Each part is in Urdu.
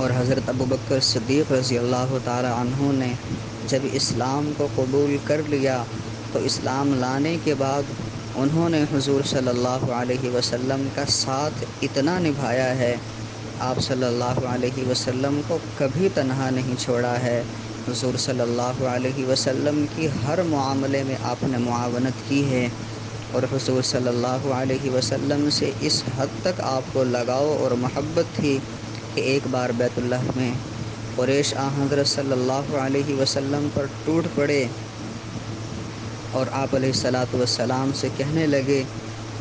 اور حضرت ابوبکر صدیق رضی اللہ تعالی عنہ نے جب اسلام کو قبول کر لیا تو اسلام لانے کے بعد انہوں نے حضور صلی اللہ علیہ وسلم کا ساتھ اتنا نبھایا ہے، آپ صلی اللہ علیہ وسلم کو کبھی تنہا نہیں چھوڑا ہے۔ حضور صلی اللہ علیہ وسلم کی ہر معاملے میں آپ نے معاونت کی ہے، اور حضور صلی اللہ علیہ وسلم سے اس حد تک آپ کو لگاؤ اور محبت تھی کہ ایک بار بیت اللہ میں قریش حضرت صلی اللہ علیہ وسلم پر ٹوٹ پڑے اور آپ علیہ الصلاۃ والسلام سے کہنے لگے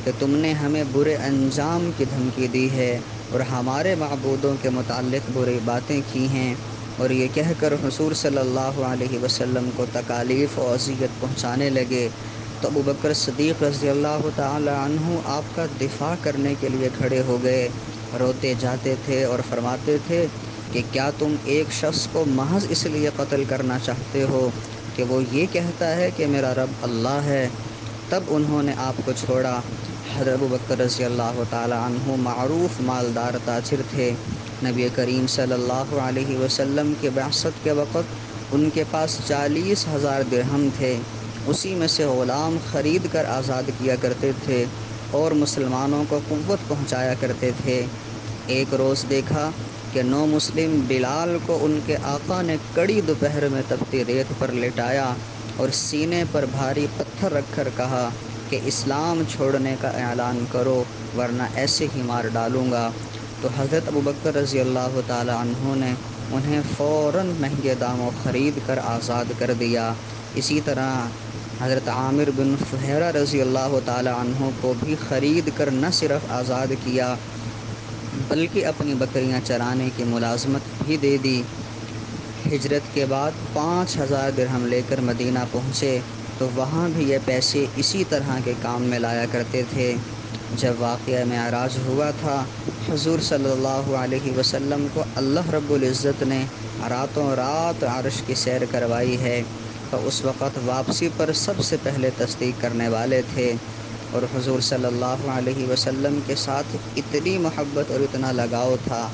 کہ تم نے ہمیں برے انجام کی دھمکی دی ہے اور ہمارے معبودوں کے متعلق بری باتیں کی ہیں، اور یہ کہہ کر حضور صلی اللہ علیہ وسلم کو تکالیف و اذیت پہنچانے لگے تو ابوبکر صدیق رضی اللہ تعالی عنہ آپ کا دفاع کرنے کے لیے کھڑے ہو گئے، روتے جاتے تھے اور فرماتے تھے کہ کیا تم ایک شخص کو محض اس لیے قتل کرنا چاہتے ہو کہ وہ یہ کہتا ہے کہ میرا رب اللہ ہے؟ تب انہوں نے آپ کو چھوڑا۔ حضرت ابوبکر رضی اللہ تعالی عنہ معروف مالدار تاجر تھے۔ نبی کریم صلی اللہ علیہ وسلم کے بعثت کے وقت ان کے پاس 40,000 درہم تھے، اسی میں سے غلام خرید کر آزاد کیا کرتے تھے اور مسلمانوں کو قوت پہنچایا کرتے تھے۔ ایک روز دیکھا کہ نو مسلم بلال کو ان کے آقا نے کڑی دوپہر میں تپتی ریت پر لٹایا اور سینے پر بھاری پتھر رکھ کر کہا کہ اسلام چھوڑنے کا اعلان کرو ورنہ ایسے ہی مار ڈالوں گا۔ تو حضرت ابوبکر رضی اللہ تعالی عنہ نے انہیں فوراً مہنگے داموں خرید کر آزاد کر دیا۔ اسی طرح حضرت عامر بن فہیرہ رضی اللہ تعالی عنہ کو بھی خرید کر نہ صرف آزاد کیا بلکہ اپنی بکریاں چرانے کی ملازمت بھی دے دی۔ ہجرت کے بعد 5,000 درہم لے کر مدینہ پہنچے تو وہاں بھی یہ پیسے اسی طرح کے کام میں لایا کرتے تھے۔ جب واقعہ معراج ہوا تھا، حضور صلی اللہ علیہ وسلم کو اللہ رب العزت نے راتوں رات عرش کی سیر کروائی ہے، تو اس وقت واپسی پر سب سے پہلے تصدیق کرنے والے تھے، اور حضور صلی اللہ علیہ وسلم کے ساتھ اتنی محبت اور اتنا لگاؤ تھا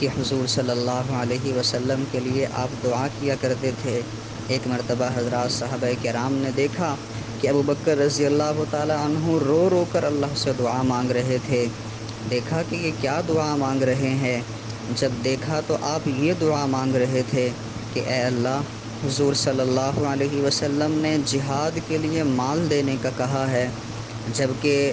کہ حضور صلی اللہ علیہ وسلم کے لیے آپ دعا کیا کرتے تھے۔ ایک مرتبہ حضرات صحابہ کرام نے دیکھا کہ ابوبکر رضی اللہ تعالی عنہ رو رو کر اللہ سے دعا مانگ رہے تھے۔ دیکھا کہ یہ کیا دعا مانگ رہے ہیں؟ جب دیکھا تو آپ یہ دعا مانگ رہے تھے کہ اے اللہ، حضور صلی اللہ علیہ وسلم نے جہاد کے لیے مال دینے کا کہا ہے، جبکہ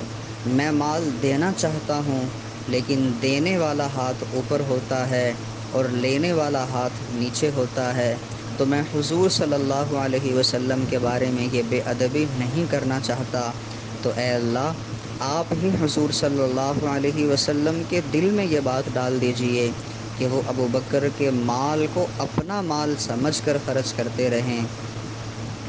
میں مال دینا چاہتا ہوں لیکن دینے والا ہاتھ اوپر ہوتا ہے اور لینے والا ہاتھ نیچے ہوتا ہے، تو میں حضور صلی اللہ علیہ وسلم کے بارے میں یہ بے ادبی نہیں کرنا چاہتا، تو اے اللہ آپ ہی حضور صلی اللہ علیہ وسلم کے دل میں یہ بات ڈال دیجئے کہ وہ ابوبکر کے مال کو اپنا مال سمجھ کر خرچ کرتے رہیں۔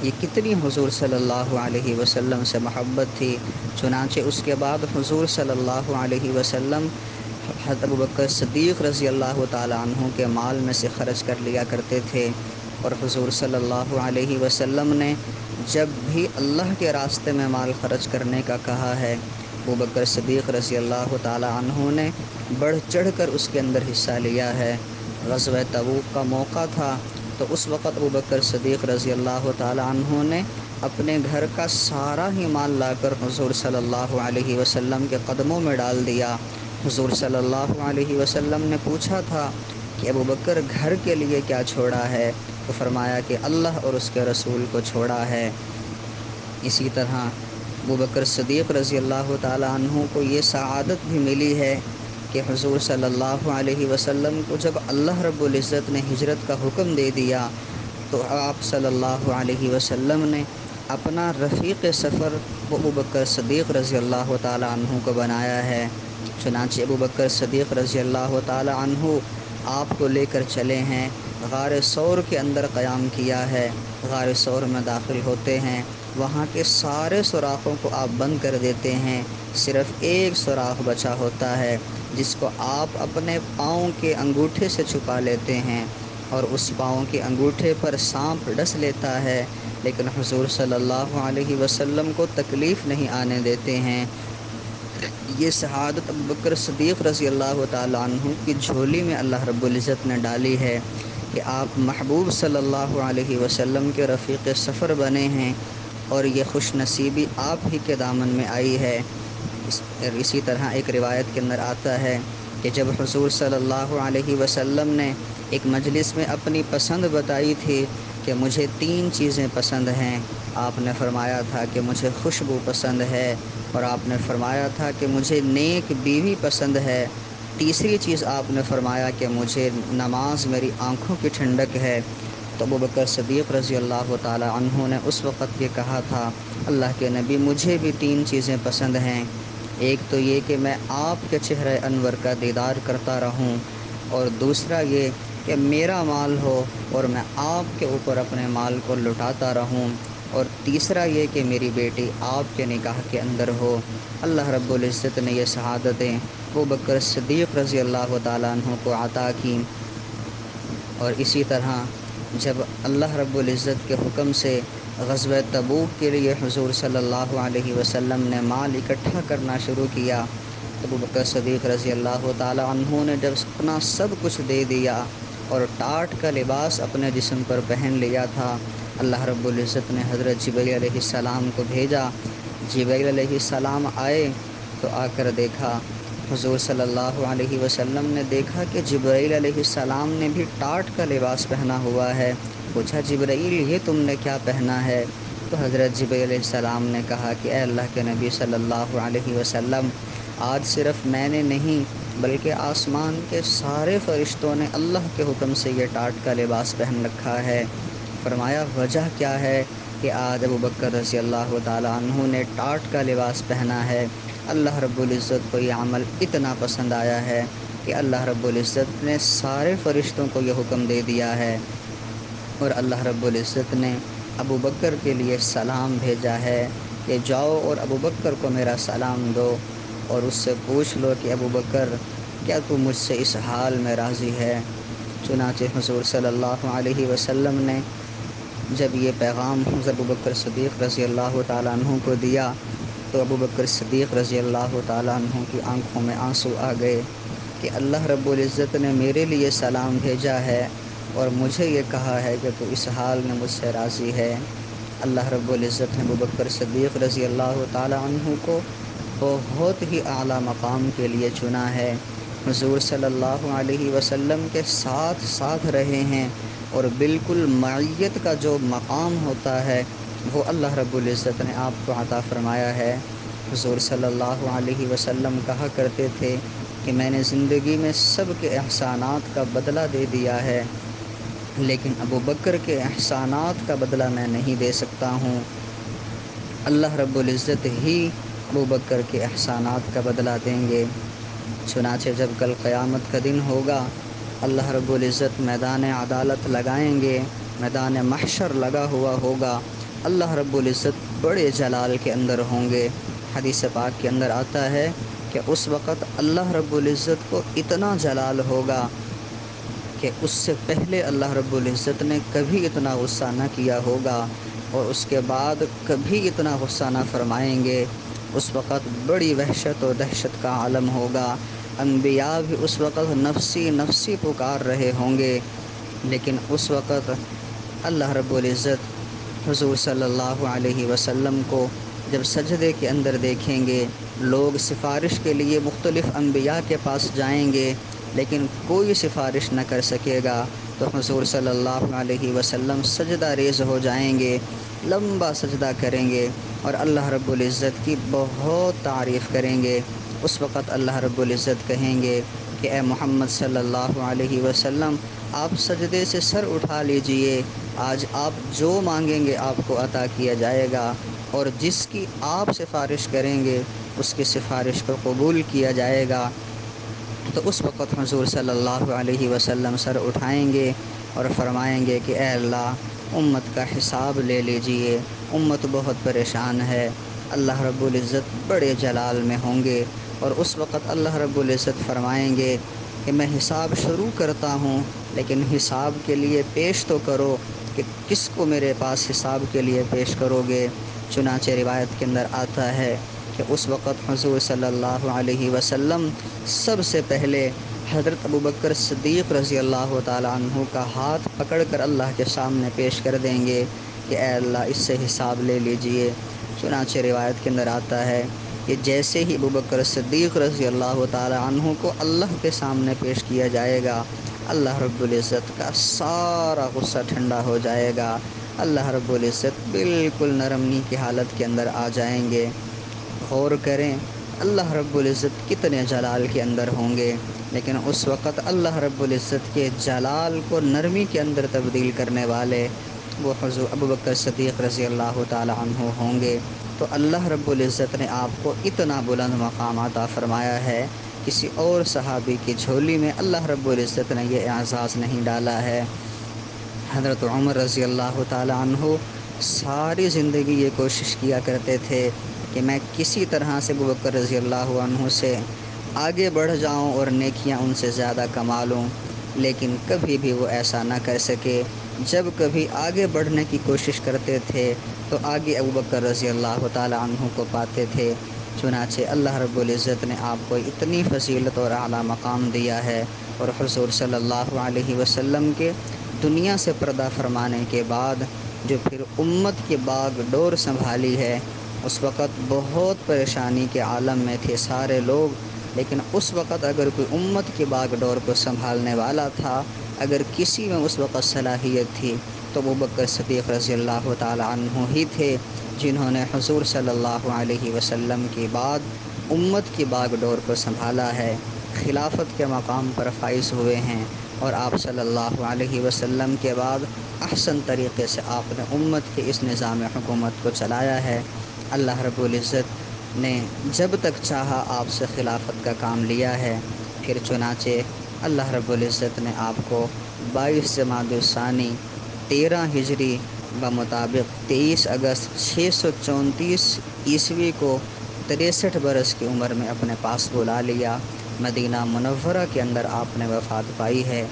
یہ کتنی حضور صلی اللہ علیہ وسلم سے محبت تھی۔ چنانچہ اس کے بعد حضور صلی اللہ علیہ وسلم حضرت ابوبکر صدیق رضی اللہ تعالی عنہ کے مال میں سے خرچ کر لیا کرتے تھے، اور حضور صلی اللہ علیہ وسلم نے جب بھی اللہ کے راستے میں مال خرچ کرنے کا کہا ہے، ابوبکر صدیق رضی اللہ تعالی عنہ نے بڑھ چڑھ کر اس کے اندر حصہ لیا ہے۔ غزوہ تبوک کا موقع تھا تو اس وقت ابوبکر صدیق رضی اللہ تعالی عنہ نے اپنے گھر کا سارا ہی مال لا کر حضور صلی اللہ علیہ وسلم کے قدموں میں ڈال دیا۔ حضور صلی اللہ علیہ وسلم نے پوچھا تھا کہ ابوبکر گھر کے لیے کیا چھوڑا ہے؟ تو فرمایا کہ اللہ اور اس کے رسول کو چھوڑا ہے۔ اسی طرح ابوبکر صدیق رضی اللہ تعالی عنہ کو یہ سعادت بھی ملی ہے کہ حضور صلی اللہ علیہ وسلم کو جب اللہ رب العزت نے ہجرت کا حکم دے دیا تو آپ صلی اللہ علیہ وسلم نے اپنا رفیق سفر وہ ابوبکر صدیق رضی اللہ تعالی عنہ کو بنایا ہے۔ چنانچہ ابوبکر صدیق رضی اللہ تعالی عنہ آپ کو لے کر چلے ہیں، غار ثور کے اندر قیام کیا ہے۔ غار ثور میں داخل ہوتے ہیں، وہاں کے سارے سوراخوں کو آپ بند کر دیتے ہیں، صرف ایک سوراخ بچا ہوتا ہے جس کو آپ اپنے پاؤں کے انگوٹھے سے چھپا لیتے ہیں، اور اس پاؤں کے انگوٹھے پر سانپ ڈس لیتا ہے، لیکن حضور صلی اللہ علیہ وسلم کو تکلیف نہیں آنے دیتے ہیں۔ یہ شہادت ابوبکر صدیق رضی اللہ تعالیٰ عنہ کی جھولی میں اللہ رب العزت نے ڈالی ہے کہ آپ محبوب صلی اللہ علیہ وسلم کے رفیق سفر بنے ہیں، اور یہ خوش نصیبی آپ ہی کے دامن میں آئی ہے۔ اسی طرح ایک روایت کے اندر آتا ہے کہ جب حضور صلی اللہ علیہ وسلم نے ایک مجلس میں اپنی پسند بتائی تھی کہ مجھے 3 چیزیں پسند ہیں، آپ نے فرمایا تھا کہ مجھے خوشبو پسند ہے، اور آپ نے فرمایا تھا کہ مجھے نیک بیوی پسند ہے، تیسری چیز آپ نے فرمایا کہ مجھے نماز میری آنکھوں کی ٹھنڈک ہے۔ تو ابوبکر صدیق رضی اللہ تعالی عنہ نے اس وقت یہ کہا تھا، اللہ کے نبی مجھے بھی 3 چیزیں پسند ہیں، ایک تو یہ کہ میں آپ کے چہرہ انور کا دیدار کرتا رہوں، اور دوسرا یہ کہ میرا مال ہو اور میں آپ کے اوپر اپنے مال کو لٹاتا رہوں، اور تیسرا یہ کہ میری بیٹی آپ کے نکاح کے اندر ہو۔ اللہ رب العزت نے یہ شہادتیں ابوبکر صدیق رضی اللہ تعالیٰ عنہ کو عطا کیں۔ اور اسی طرح جب اللہ رب العزت کے حکم سے غزوہ تبوک کے لیے حضور صلی اللہ علیہ وسلم نے مال اکٹھا کرنا شروع کیا، ابوبکر صدیق رضی اللہ تعالیٰ عنہ نے جب اپنا سب کچھ دے دیا اور ٹاٹ کا لباس اپنے جسم پر پہن لیا تھا، اللہ رب العزت نے حضرت جبرائیل علیہ السلام کو بھیجا۔ جبرائیل علیہ السلام آئے تو آ کر دیکھا، حضور صلی اللہ علیہ وسلم نے دیکھا کہ جبرائیل علیہ السلام نے بھی ٹاٹ کا لباس پہنا ہوا ہے۔ پوچھا، جبرائیل یہ تم نے کیا پہنا ہے؟ تو حضرت جبرائیل علیہ السلام نے کہا کہ اے اللہ کے نبی صلی اللہ علیہ وسلم، آج صرف میں نے نہیں بلکہ آسمان کے سارے فرشتوں نے اللہ کے حکم سے یہ ٹاٹ کا لباس پہن رکھا ہے۔ فرمایا وجہ کیا ہے؟ کہ آج ابوبکر رضی اللہ تعالیٰ عنہ نے ٹاٹ کا لباس پہنا ہے۔ اللہ رب العزت کو یہ عمل اتنا پسند آیا ہے کہ اللہ رب العزت نے سارے فرشتوں کو یہ حکم دے دیا ہے، اور اللہ رب العزت نے ابوبکر کے لیے سلام بھیجا ہے کہ جاؤ اور ابوبکر کو میرا سلام دو، اور اس سے پوچھ لو کہ ابوبکر کیا تو مجھ سے اس حال میں راضی ہے؟ چنانچہ حضور صلی اللہ علیہ وسلم نے جب یہ پیغام حضرت ابوبکر صدیق رضی اللہ تعالیٰ عنہ کو دیا تو ابوبکر صدیق رضی اللہ تعالیٰ عنہ کی آنکھوں میں آنسو آ گئے کہ اللہ رب العزت نے میرے لیے سلام بھیجا ہے اور مجھے یہ کہا ہے کہ تو اس حال میں مجھ سے راضی ہے۔ اللہ رب العزت نے ابوبکر صدیق رضی اللہ تعالیٰ عنہ کو بہت ہی اعلیٰ مقام کے لیے چنا ہے۔ حضور صلی اللہ علیہ وسلم کے ساتھ ساتھ رہے ہیں، اور بالکل معیت کا جو مقام ہوتا ہے وہ اللہ رب العزت نے آپ کو عطا فرمایا ہے۔ حضور صلی اللہ علیہ وسلم کہا کرتے تھے کہ میں نے زندگی میں سب کے احسانات کا بدلہ دے دیا ہے، لیکن ابوبکر کے احسانات کا بدلہ میں نہیں دے سکتا ہوں۔ اللہ رب العزت ہی ابوبکر کے احسانات کا بدلہ دیں گے۔ چنانچہ جب کل قیامت کا دن ہوگا، اللہ رب العزت میدان عدالت لگائیں گے، میدان محشر لگا ہوا ہوگا، اللہ رب العزت بڑے جلال کے اندر ہوں گے۔ حدیث پاک کے اندر آتا ہے کہ اس وقت اللہ رب العزت کو اتنا جلال ہوگا کہ اس سے پہلے اللہ رب العزت نے کبھی اتنا غصہ نہ کیا ہوگا، اور اس کے بعد کبھی اتنا غصہ نہ فرمائیں گے۔ اس وقت بڑی وحشت و دہشت کا عالم ہوگا، انبیاء بھی اس وقت نفسی نفسی پکار رہے ہوں گے، لیکن اس وقت اللہ رب العزت حضور صلی اللہ علیہ وسلم کو جب سجدے کے اندر دیکھیں گے، لوگ سفارش کے لیے مختلف انبیاء کے پاس جائیں گے لیکن کوئی سفارش نہ کر سکے گا، تو حضور صلی اللہ علیہ وسلم سجدہ ریز ہو جائیں گے، لمبا سجدہ کریں گے اور اللہ رب العزت کی بہت تعریف کریں گے۔ اس وقت اللہ رب العزت کہیں گے کہ اے محمد صلی اللہ علیہ وسلم، آپ سجدے سے سر اٹھا لیجئے، آج آپ جو مانگیں گے آپ کو عطا کیا جائے گا، اور جس کی آپ سفارش کریں گے اس کی سفارش کو قبول کیا جائے گا۔ تو اس وقت حضور صلی اللہ علیہ وسلم سر اٹھائیں گے اور فرمائیں گے کہ اے اللہ، امت کا حساب لے لیجئے، امت بہت پریشان ہے۔ اللہ رب العزت بڑے جلال میں ہوں گے، اور اس وقت اللہ رب العزت فرمائیں گے کہ میں حساب شروع کرتا ہوں، لیکن حساب کے لیے پیش تو کرو کہ کس کو میرے پاس حساب کے لیے پیش کرو گے۔ چنانچہ روایت کے اندر آتا ہے کہ اس وقت حضور صلی اللہ علیہ وسلم سب سے پہلے حضرت ابوبکر صدیق رضی اللہ تعالیٰ عنہ کا ہاتھ پکڑ کر اللہ کے سامنے پیش کر دیں گے کہ اے اللہ اس سے حساب لے لیجئے۔ چنانچہ روایت کے اندر آتا ہے کہ جیسے ہی ابوبکر صدیق رضی اللہ تعالیٰ عنہ کو اللہ کے سامنے پیش کیا جائے گا، اللہ رب العزت کا سارا غصہ ٹھنڈا ہو جائے گا، اللہ رب العزت بالکل نرمی کی حالت کے اندر آ جائیں گے۔ غور کریں اللہ رب العزت کتنے جلال کے اندر ہوں گے، لیکن اس وقت اللہ رب العزت کے جلال کو نرمی کے اندر تبدیل کرنے والے وہ حضور ابوبکر صدیق رضی اللہ تعالی عنہ ہوں گے۔ تو اللہ رب العزت نے آپ کو اتنا بلند مقام عطا فرمایا ہے، کسی اور صحابی کی جھولی میں اللہ رب العزت نے یہ اعزاز نہیں ڈالا ہے۔ حضرت عمر رضی اللہ تعالی عنہ ساری زندگی یہ کوشش کیا کرتے تھے کہ میں کسی طرح سے ابوبکر رضی اللہ عنہ سے آگے بڑھ جاؤں اور نیکیاں ان سے زیادہ کما لوں، لیکن کبھی بھی وہ ایسا نہ کر سکے۔ جب کبھی آگے بڑھنے کی کوشش کرتے تھے تو آگے ابوبکر رضی اللہ تعالی عنہ کو پاتے تھے۔ چنانچہ اللہ رب العزت نے آپ کو اتنی فضیلت اور اعلیٰ مقام دیا ہے، اور حضور صلی اللہ علیہ وسلم کے دنیا سے پردہ فرمانے کے بعد جو پھر امت کی باغ ڈور سنبھالی ہے، اس وقت بہت پریشانی کے عالم میں تھے سارے لوگ، لیکن اس وقت اگر کوئی امت کی باغ ڈور کو سنبھالنے والا تھا، اگر کسی میں اس وقت صلاحیت تھی تو ابوبکر صدیق رضی اللہ تعالی عنہ ہی تھے، جنہوں نے حضور صلی اللہ علیہ وسلم کے بعد امت کی باغ ڈور کو سنبھالا ہے، خلافت کے مقام پر فائز ہوئے ہیں، اور آپ صلی اللہ علیہ وسلم کے بعد احسن طریقے سے آپ نے امت کے اس نظام حکومت کو چلایا ہے۔ اللہ رب العزت نے جب تک چاہا آپ سے خلافت کا کام لیا ہے، پھر چنانچہ اللہ رب العزت نے آپ کو 22 جمادی الثانی 13 ہجری بمطابق 23 اگست 634 عیسوی کو 63 برس کی عمر میں اپنے پاس بلا لیا۔ مدینہ منورہ کے اندر آپ نے وفات پائی ہے۔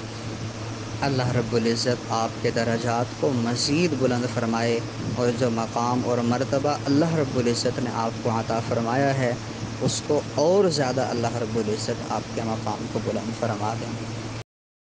اللہ رب العزت آپ کے درجات کو مزید بلند فرمائے، اور جو مقام اور مرتبہ اللہ رب العزت نے آپ کو عطا فرمایا ہے، اس کو اور زیادہ اللہ رب العزت آپ کے مقام کو بلند فرما دیں۔